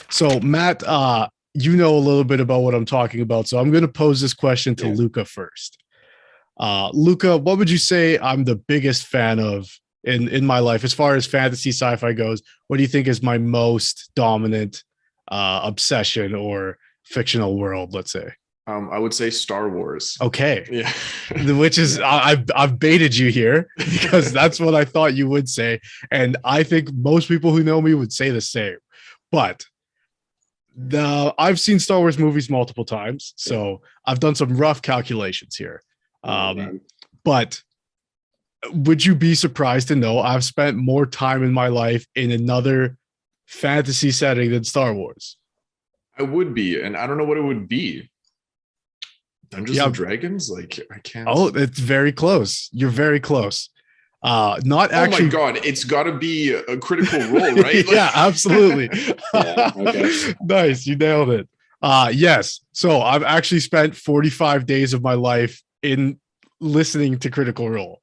So Matt, you know a little bit about what I'm talking about. So I'm going to pose this question to Yeah. Luca first. Luca, what would you say I'm the biggest fan of in my life as far as fantasy sci-fi goes? What do you think is my most dominant obsession or fictional world? Let's say. I would say Star Wars. Okay, Yeah. which is Yeah. I've baited you here because that's what I thought you would say, and I think most people who know me would say the same. But I've seen Star Wars movies multiple times, Yeah. so I've done some rough calculations here. Oh, man. But would you be surprised to know I've spent more time in my life in another fantasy setting than Star Wars? I would be, and I don't know what it would be. Dungeons Yeah. and Dragons? Like, I can't. Oh, it's very close. You're very close. Not actually. Oh my God, it's got to be a Critical Role, right? Yeah, absolutely. Yeah, okay. Nice, you nailed it. Yes. So I've actually spent 45 days of my life in listening to Critical Role.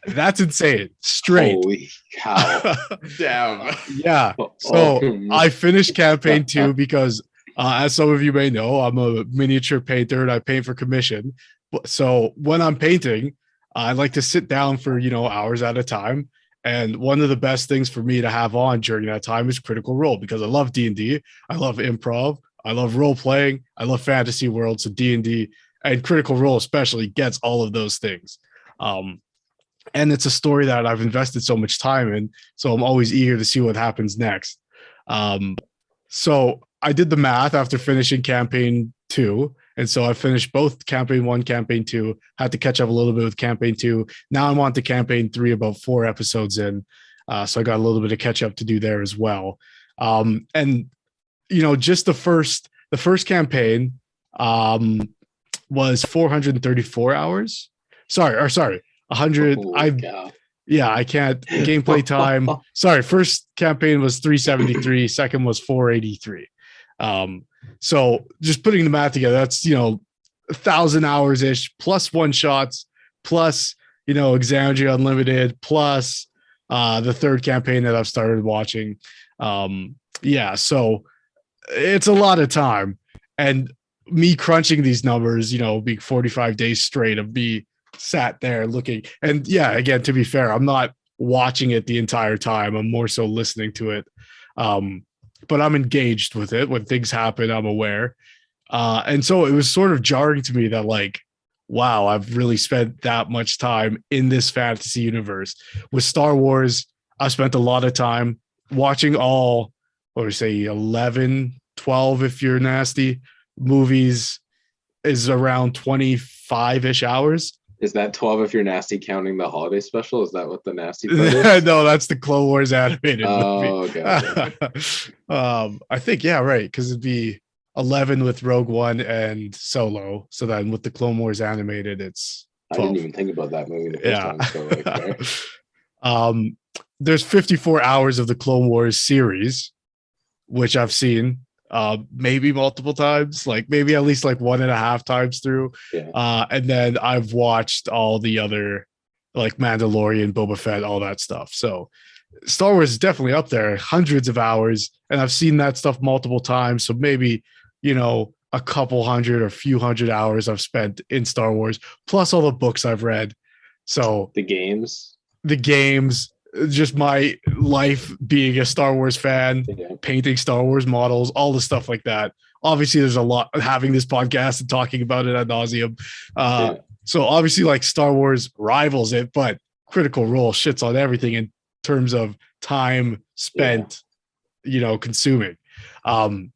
That's insane. Straight. Holy cow. Damn. Yeah. So I finished campaign 2 because, as some of you may know, I'm a miniature painter and I paint for commission. So when I'm painting, I like to sit down for, hours at a time. And one of the best things for me to have on during that time is Critical Role because I love D&D. I love improv. I love role playing. I love fantasy world. So D&D and Critical Role especially gets all of those things. And it's a story that I've invested so much time in. So I'm always eager to see what happens next. So I did the math after finishing campaign 2. And so I finished both campaign 1, campaign 2, had to catch up a little bit with campaign 2. Now I'm on to campaign 3, about 4 episodes in. So I got a little bit of catch up to do there as well. And, just the first campaign was 434 hours. Sorry, 100. I can't gameplay time. Sorry, first campaign was 373, second was 483. So just putting the math together, that's 1,000 hours ish plus one shots plus Exandria Unlimited plus the third campaign that I've started watching. So it's a lot of time, and me crunching these numbers, being 45 days straight of me sat there looking. And yeah, again, to be fair, I'm not watching it the entire time. I'm more so listening to it. But I'm engaged with it. When things happen, I'm aware. And so it was sort of jarring to me that, like, wow, I've really spent that much time in this fantasy universe. With Star Wars, I've spent a lot of time watching all, 11, 12, if you're nasty, movies is around 25-ish hours. Is that 12 if you're nasty counting the holiday special? Is that what the nasty part is? No, that's the Clone Wars animated movie. Okay. I think, yeah, right. Because it'd be 11 with Rogue One and Solo. So then with the Clone Wars animated, it's 12. I didn't even think about that movie the first time. So There's 54 hours of the Clone Wars series, which I've seen maybe multiple times, like maybe at least like 1.5 times through. Yeah. And then I've watched all the other, like Mandalorian, Boba Fett, all that stuff. So Star Wars is definitely up there, hundreds of hours, and I've seen that stuff multiple times. So maybe, a couple hundred or few hundred hours I've spent in Star Wars, plus all the books I've read. So the games, just my life being a Star Wars fan, painting Star Wars models, all the stuff like that. Obviously, there's a lot having this podcast and talking about it ad nauseum. So obviously, like, Star Wars rivals it, but Critical Role shits on everything in terms of time spent, consuming. And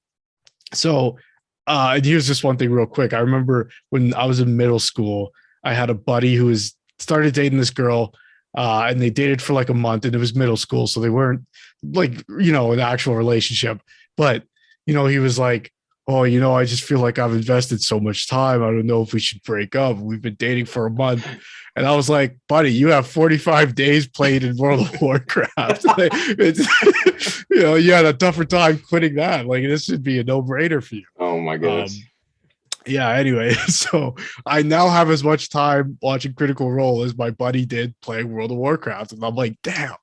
here's just one thing real quick. I remember when I was in middle school, I had a buddy who started dating this girl. And they dated for like a month, and it was middle school. So they weren't like, an actual relationship. But, he was like, oh, I just feel like I've invested so much time. I don't know if we should break up. We've been dating for a month. And I was like, buddy, you have 45 days played in World of Warcraft. You had a tougher time quitting that. Like, this should be a no-brainer for you. Oh my goodness. Anyway, so I now have as much time watching Critical Role as my buddy did playing World of Warcraft. And I'm like, damn.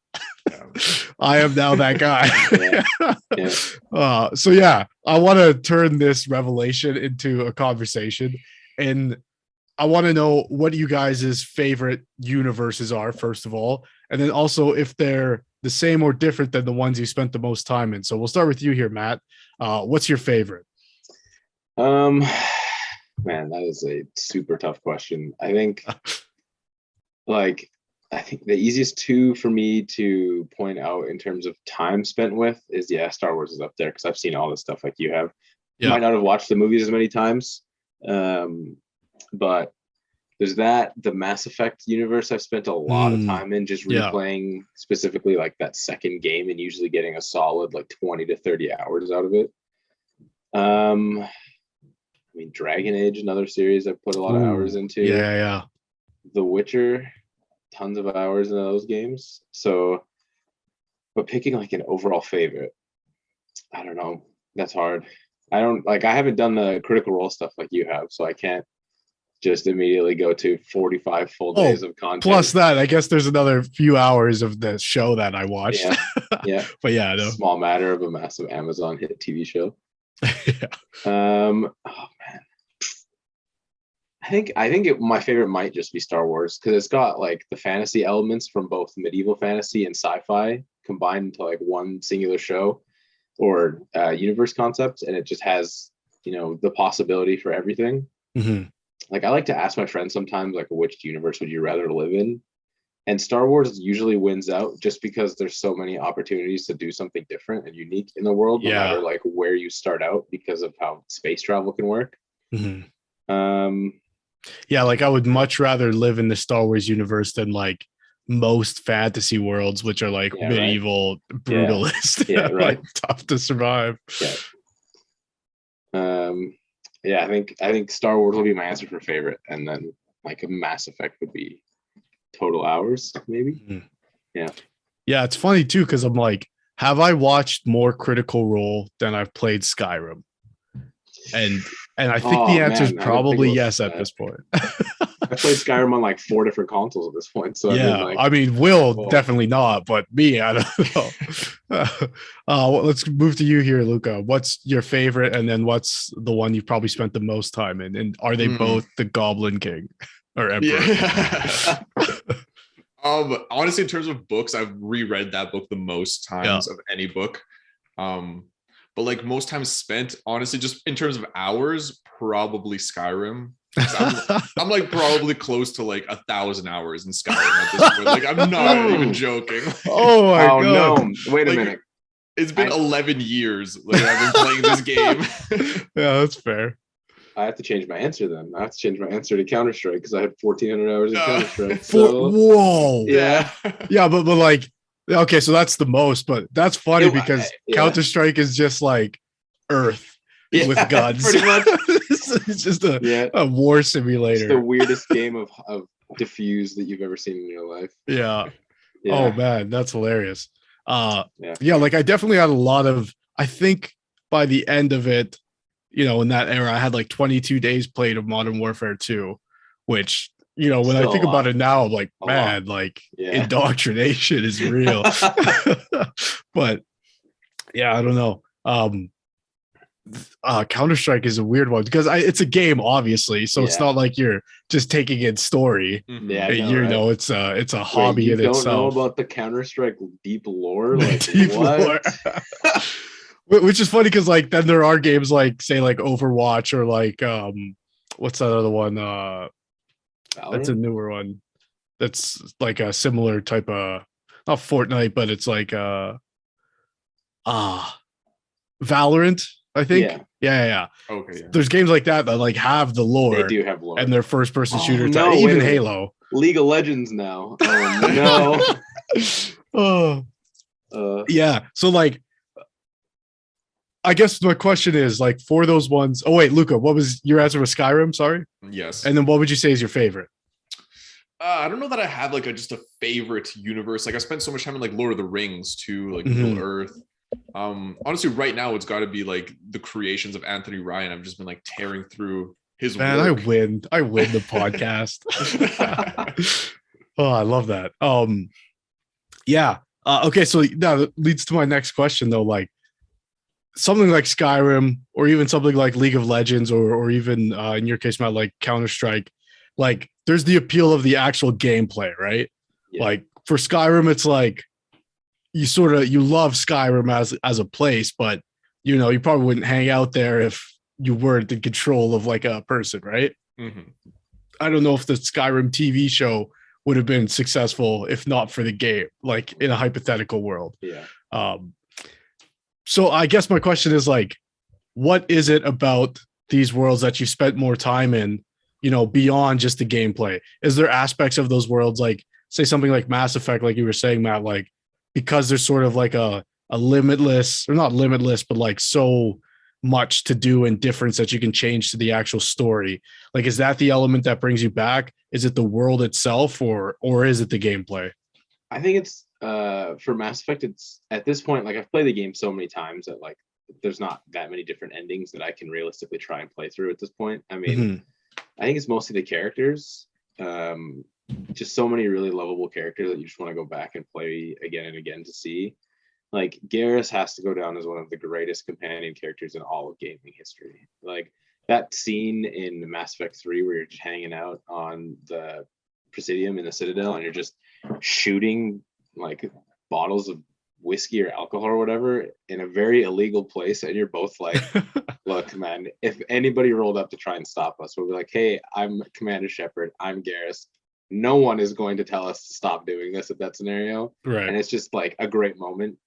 I am now that guy. Yeah. So yeah, I want to turn this revelation into a conversation, and I want to know what you guys' favorite universes are, first of all, and then also if they're the same or different than the ones you spent the most time in. So we'll start with you here, Matt. What's your favorite? Man, that is a super tough question. I think like the easiest two for me to point out in terms of time spent with is Star Wars is up there because I've seen all this stuff like you have. Yeah. Might not have watched the movies as many times. But there's the Mass Effect universe I've spent a lot of time in, just replaying specifically like that second game and usually getting a solid like 20 to 30 hours out of it. I mean, Dragon Age, another series I've put a lot of hours into. Yeah. The Witcher, tons of hours in those games. So, but picking like an overall favorite, I don't know. That's hard. I haven't done the Critical Role stuff like you have, so I can't just immediately go to 45 full days of content. Plus that, I guess there's another few hours of the show that I watched. Yeah. But yeah, no. Small matter of a massive Amazon hit TV show. Oh man. I think my favorite might just be Star Wars because it's got like the fantasy elements from both medieval fantasy and sci-fi combined into like one singular show or universe concept, and it just has the possibility for everything. Mm-hmm. Like I like to ask my friends sometimes like which universe would you rather live in, and Star Wars usually wins out just because there's so many opportunities to do something different and unique in the world, no matter like where you start out because of how space travel can work. Mm-hmm. Yeah, like I would much rather live in the Star Wars universe than like most fantasy worlds, which are like medieval, brutalist, like tough to survive. I think Star Wars will be my answer for favorite, and then like a Mass Effect would be total hours, maybe. Mm-hmm. Yeah, it's funny too because I'm like, have I watched more Critical Role than I've played Skyrim? And I think the answer is probably yes at this point. I played Skyrim on like 4 different consoles at this point. So Will definitely not, but me, I don't know. Well, let's move to you here, Luca. What's your favorite, and then what's the one you've probably spent the most time in? And are they both the Goblin King or Emperor? Yeah. Honestly, in terms of books, I've reread that book the most times of any book. But like most times spent, honestly, just in terms of hours, probably Skyrim. I'm like probably close to like 1,000 hours in Skyrim at this point. Like I'm not even joking. Oh my god! No! Wait a minute. It's been 11 years. Like I've been playing this game. Yeah, that's fair. I have to change my answer then. I have to change my answer to Counter-Strike because I had 1,400 hours in Counter-Strike. Whoa! Yeah, but like. Okay, so that's the most, but that's funny because Counter-Strike is just like Earth with guns. Pretty much. It's just a war simulator. It's the weirdest game of diffuse that you've ever seen in your life. Yeah. Oh man, that's hilarious. Like I definitely had a lot of, I think by the end of it, in that era, I had like 22 days played of Modern Warfare 2, which when I think about it now, I'm like, man, like indoctrination is real. But yeah, I don't know. Counter-Strike is a weird one because it's a game, obviously. So it's not like you're just taking in story. Yeah, it's a hobby in itself. You don't know about the Counter-Strike deep lore? Like, deep lore. Which is funny because like then there are games like say like Overwatch or like what's that other one? Valorant? That's a newer one. That's like a similar type of not Fortnite, but it's like Valorant, I think. Yeah. Okay. Yeah. There's games like that like have the lore. They do have lore. And they're first person shooter. Even Halo. League of Legends now. Oh no. Yeah. So like I guess my question is like for those ones. Oh wait, Luca, what was your answer? Was Skyrim? Sorry. Yes. And then what would you say is your favorite? I don't know that I have like just a favorite universe. Like I spent so much time in like Lord of the Rings too, like Middle Earth. Honestly, right now it's got to be like the creations of Anthony Ryan. I've just been like tearing through his work. I win the podcast. Oh, I love that. Yeah. Okay, so that leads to my next question though. Like something like Skyrim, or even something like League of Legends, or even in your case, Matt, like Counter-Strike. Like there's the appeal of the actual gameplay, right? Yeah. Like for Skyrim, it's like you love Skyrim as a place, but you probably wouldn't hang out there if you weren't in control of like a person, right? Mm-hmm. I don't know if the Skyrim TV show would have been successful if not for the game, like in a hypothetical world. Yeah. So I guess my question is like, what is it about these worlds that you spent more time in, beyond just the gameplay? Is there aspects of those worlds, like say something like Mass Effect, like you were saying, Matt, like because there's sort of like a limitless, or not limitless, but like so much to do and difference that you can change to the actual story. Like, is that the element that brings you back? Is it the world itself, or is it the gameplay? I think it's for Mass Effect, it's at this point, like I've played the game so many times that like there's not that many different endings that I can realistically try and play through at this point. I mean, I think it's mostly the characters. Just so many really lovable characters that you just want to go back and play again and again to see. Like Garrus has to go down as one of the greatest companion characters in all of gaming history. Like that scene in Mass Effect 3 where you're just hanging out on the Presidium in the Citadel and you're just shooting like bottles of whiskey or alcohol or whatever in a very illegal place, and you're both like, look, man, if anybody rolled up to try and stop us, we'll be like, hey, I'm Commander Shepard, I'm Garrus. No one is going to tell us to stop doing this at that scenario. Right. And it's just like a great moment.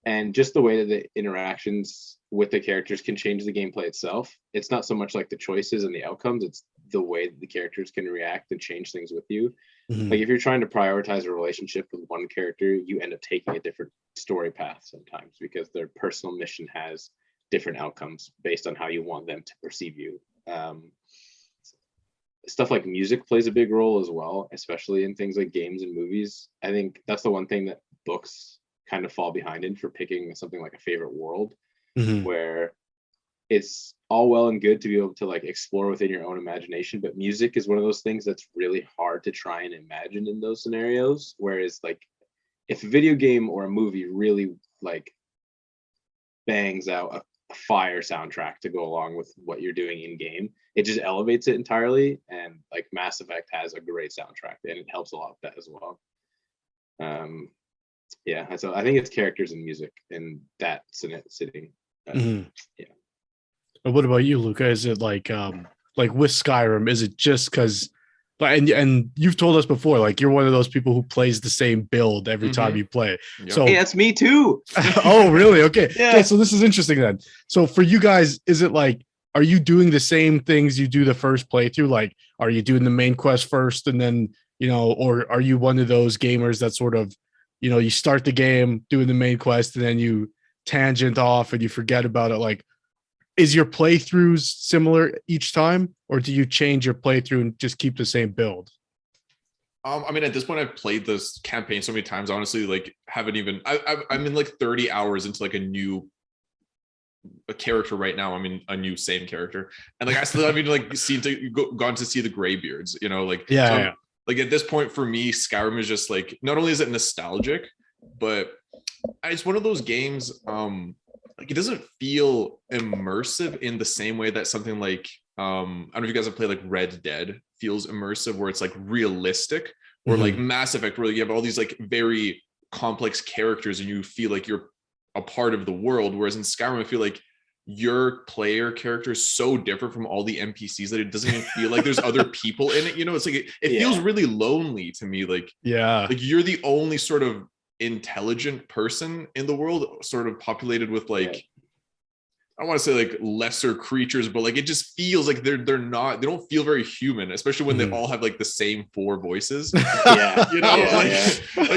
And just the way that the interactions with the characters can change the gameplay itself. It's not so much like the choices and the outcomes, it's the way that the characters can react and change things with you. Like if you're trying to prioritize a relationship with one character, you end up taking a different story path sometimes because their personal mission has different outcomes based on how you want them to perceive you. Stuff like music plays a big role as well, especially in things like games and movies. I think that's the one thing that books kind of fall behind in for picking something like a favorite world, where it's all well and good to be able to like explore within your own imagination, but music is one of those things that's really hard to try and imagine in those scenarios. Whereas like if a video game or a movie really like bangs out a fire soundtrack to go along with what you're doing in game, it just elevates it entirely. And like Mass Effect has a great soundtrack and it helps a lot with that as well. Yeah, so I think it's characters and music in that sitting. Yeah. And what about you, Luca? Is it like with Skyrim, is it just because and you've told us before, like you're one of those people who plays the same build every time you play. Yep. So hey, that's me too. Oh, really? Okay. Yeah. Okay, so this is interesting then. So for you guys, is it like, are you doing the same things you do the first playthrough? Like, are you doing the main quest first and then, or are you one of those gamers that sort of, you start the game doing the main quest and then you tangent off and you forget about it? Like, is your playthroughs similar each time, or do you change your playthrough and just keep the same build? I mean, at this point, I've played this campaign so many times. Honestly, like, haven't even. I'm in like 30 hours into like a character right now. I'm in a new same character, and like I still haven't even like gone to see the Greybeards. Like yeah. Like at this point, for me, Skyrim is just like, not only is it nostalgic, but it's one of those games. Like it doesn't feel immersive in the same way that something like I don't know if you guys have played like Red Dead feels immersive, where it's like realistic, or like Mass Effect, where you have all these like very complex characters and you feel like you're a part of the world. Whereas in Skyrim, I feel like your player character is so different from all the NPCs that it doesn't even feel like there's other people in it. It's like it feels really lonely to me. Like you're the only sort of intelligent person in the world, sort of populated with like I don't want to say like lesser creatures, but like it just feels like they don't feel very human, especially when they all have like the same 4 voices. Like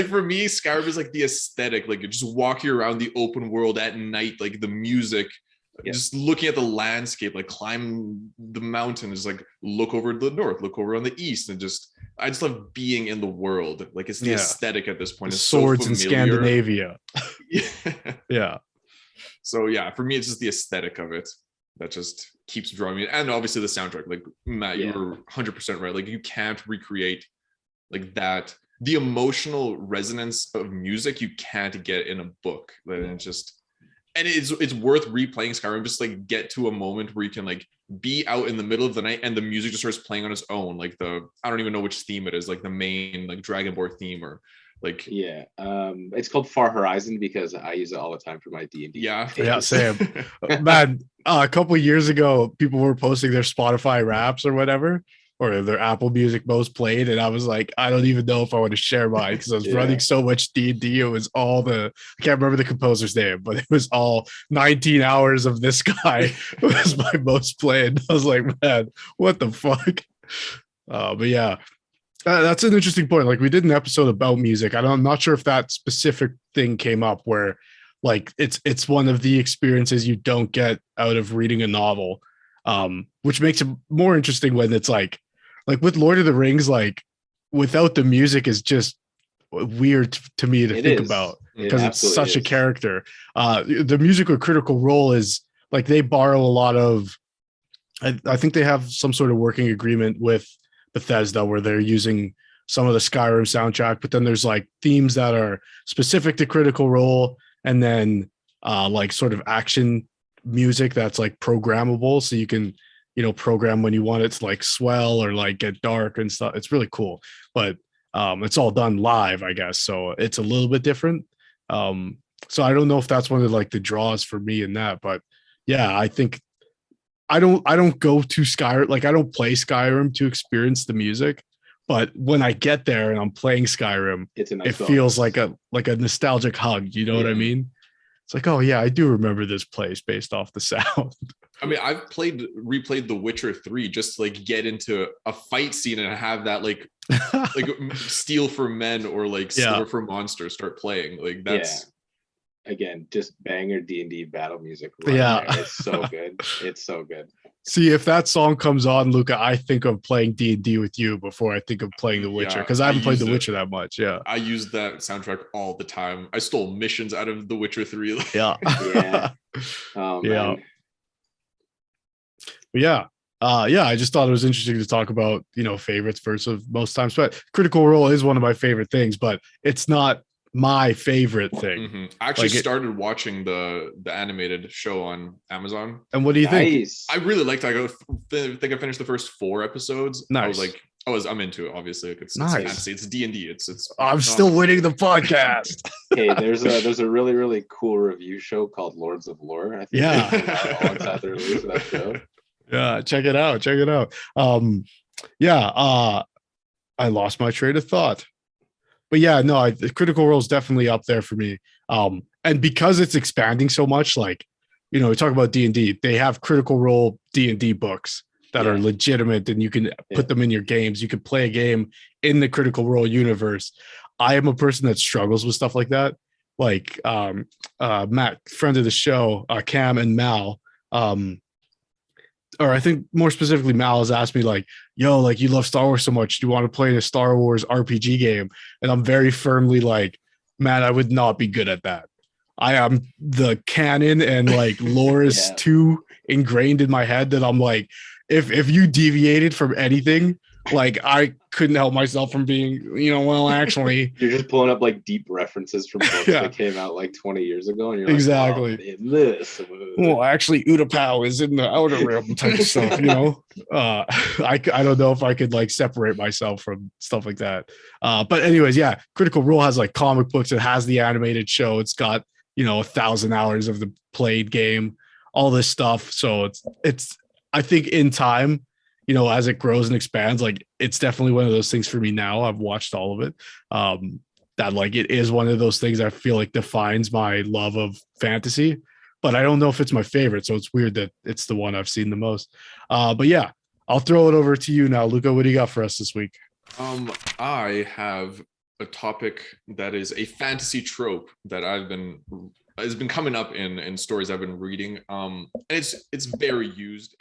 for me, Skyrim is like the aesthetic, like just walking around the open world at night, like the music, just looking at the landscape, like climb the mountain, just like look over to the north, look over on the east, and I just love being in the world. Like it's the aesthetic at this point. It's swords so in Scandinavia. Yeah. So yeah, for me, it's just the aesthetic of it that just keeps drawing me. And obviously the soundtrack, like Matt, you were 100% right. Like you can't recreate like that the emotional resonance of music you can't get in a book. And it's just, and it's worth replaying Skyrim, just like get to a moment where you can like be out in the middle of the night and the music just starts playing on its own, like I don't even know which theme it is, like the main like Dragonborn theme, or like it's called Far Horizon because I use it all the time for my D&D. Yeah, same. Man, a couple of years ago, people were posting their Spotify raps or whatever, or their Apple Music most played, and I was like, I don't even know if I want to share mine because I was running so much D&D. It was all I can't remember the composer's name, but it was all 19 hours of this guy was my most played. I was like, man, what the fuck? But yeah, that's an interesting point. Like, we did an episode about music. I'm not sure if that specific thing came up where like it's one of the experiences you don't get out of reading a novel, which makes it more interesting when it's like with Lord of the Rings, like without the music is just weird to me to think about because it's such a character. The music with Critical Role is like they borrow a lot of, I think they have some sort of working agreement with Bethesda where they're using some of the Skyrim soundtrack, but then there's like themes that are specific to Critical Role, and then like sort of action music that's like programmable, so you can program when you want it to like swell or like get dark and stuff. It's really cool, but it's all done live, I guess, so it's a little bit different. So I don't know if that's one of like the draws for me in that, but yeah, I think I don't go to Skyrim, like I don't play Skyrim to experience the music, but when I get there and I'm playing Skyrim, it feels like a nostalgic hug. You know what I mean? It's like, oh yeah, I do remember this place based off the sound. I mean, I've replayed The Witcher 3 just to like get into a fight scene and have that like Steel for Men or like Silver for Monsters start playing. Like that's again, just banger D&D battle music. It's so good. It's so good. See, if that song comes on, Luca, I think of playing D&D with you before I think of playing The Witcher, because I haven't played The Witcher that much. Yeah, I use that soundtrack all the time. I stole missions out of The Witcher 3. Yeah. Oh, man. Yeah. I just thought it was interesting to talk about, favorites versus most times. But Critical Role is one of my favorite things, but it's not my favorite thing. Mm-hmm. I actually started watching the animated show on Amazon. And what do you think? I really liked it. I think I finished the first 4 episodes. Nice. I was like, I'm into it. Obviously, it's fantasy. It's D&D. It's I'm still winning the podcast. Hey, there's a really, really cool review show called Lords of Lore. I think alongside the release of that show. Yeah, check it out. I lost my train of thought. But yeah, no, the Critical Role is definitely up there for me. And because it's expanding so much, like, we talk about D&D, they have Critical Role D&D books that are legitimate, and you can put them in your games. You can play a game in the Critical Role universe. I am a person that struggles with stuff like that. Like Matt, friend of the show, Cam and Mal, or I think more specifically, Mal has asked me like, yo, like, you love Star Wars so much, do you want to play in a Star Wars RPG game? And I'm very firmly like, man, I would not be good at that. I am the canon and like lore is too ingrained in my head that I'm like, if you deviated from anything, like, I couldn't help myself from being, well, actually. You're just pulling up like deep references from books that came out like 20 years ago, and you're exactly like, oh, this. Well, actually, Utapau is in the Outer Rim type of stuff, I don't know if I could like separate myself from stuff like that. But anyways, Critical Role has like comic books. It has the animated show. It's got 1,000 hours of the played game, all this stuff. So it's I think in time, as it grows and expands, like, it's definitely one of those things for me now. I've watched all of it. That like, it is one of those things I feel like defines my love of fantasy, but I don't know if it's my favorite. So it's weird that it's the one I've seen the most. But yeah, I'll throw it over to you now. Luca, what do you got for us this week? I have a topic that is a fantasy trope that has been coming up in stories I've been reading. And it's very used.